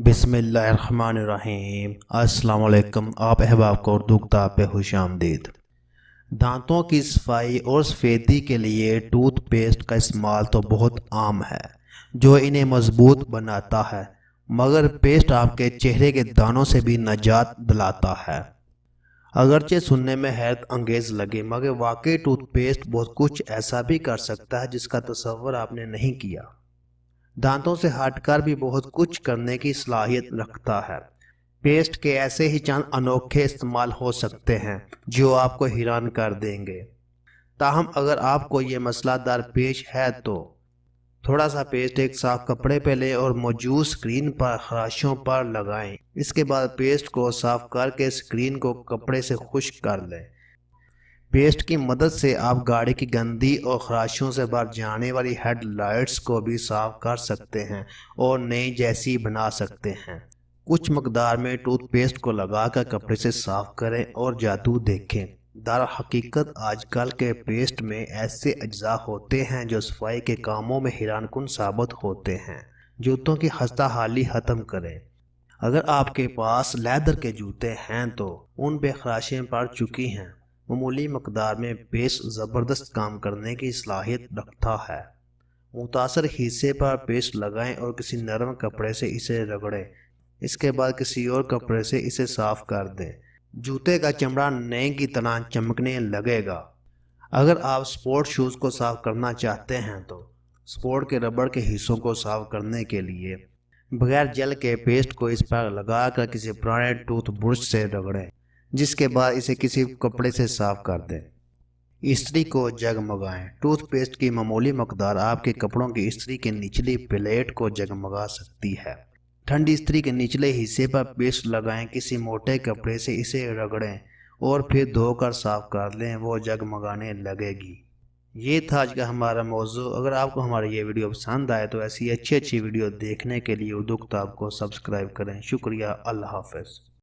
बिस्मिल्लाहिर्रहमानिर्रहीम। अस्सलाम वालेकुम। आप अहबाब को उर्दू किताब पे खुश आमदीद। दांतों की सफाई और सफेदी के लिए टूथ पेस्ट का इस्तेमाल तो बहुत आम है जो इन्हें मजबूत बनाता है, मगर पेस्ट आपके चेहरे के दानों से भी निजात दिलाता है। अगरचे सुनने में हैरत अंगेज लगे, मगर वाकई टूथपेस्ट बहुत कुछ ऐसा भी कर सकता है जिसका तसव्वुर आपने नहीं किया। दांतों से हटकर भी बहुत कुछ करने की सलाहियत रखता है। पेस्ट के ऐसे ही चंद अनोखे इस्तेमाल हो सकते हैं जो आपको हैरान कर देंगे। ताहम अगर आपको ये मसला दरपेश है तो थोड़ा सा पेस्ट एक साफ कपड़े पे लें और मौजूद स्क्रीन पर खराशों पर लगाएं। इसके बाद पेस्ट को साफ करके स्क्रीन को कपड़े से खुश्क कर लें। पेस्ट की मदद से आप गाड़ी की गंदी और खराशों से भर जाने वाली हेडलाइट्स को भी साफ कर सकते हैं और नई जैसी बना सकते हैं। कुछ मकदार में टूथपेस्ट को लगाकर कपड़े से साफ करें और जादू देखें। दर हकीकत आजकल के पेस्ट में ऐसे अज्जा होते हैं जो सफाई के कामों में हैरानकुन साबित होते हैं। जूतों की खस्ता हाली ख़त्म करें। अगर आपके पास लेदर के जूते हैं तो उन पे खराशें पड़ चुकी हैं। मामूली मकदार में पेस्ट ज़बरदस्त काम करने की सलाहियत रखता है। मुतासर हिस्से पर पेस्ट लगाएं और किसी नरम कपड़े से इसे रगड़ें। इसके बाद किसी और कपड़े से इसे साफ कर दें। जूते का चमड़ा नए की तरह चमकने लगेगा। अगर आप स्पोर्ट शूज़ को साफ करना चाहते हैं तो स्पोर्ट के रबड़ के हिस्सों को साफ करने के लिए बगैर जल के पेस्ट को इस पर लगाकर किसी पुराने टूथ ब्रश से रगड़ें, जिसके बाद इसे किसी कपड़े से साफ कर दें। इस्त्री को जगमगाएं। टूथपेस्ट की मामूली मकदार आपके कपड़ों की इस्त्री के निचली प्लेट को जगमगा सकती है। ठंडी इस्त्री के निचले हिस्से पर पेस्ट लगाएं, किसी मोटे कपड़े से इसे रगड़ें और फिर धोकर साफ कर लें, वो जगमगाने लगेगी। ये था आज का हमारा मौजू। अगर आपको हमारी ये वीडियो पसंद आए तो ऐसी अच्छी वीडियो देखने के लिए उर्दू किताब को सब्सक्राइब करें। शुक्रिया। अल्लाह हाफ़िज़।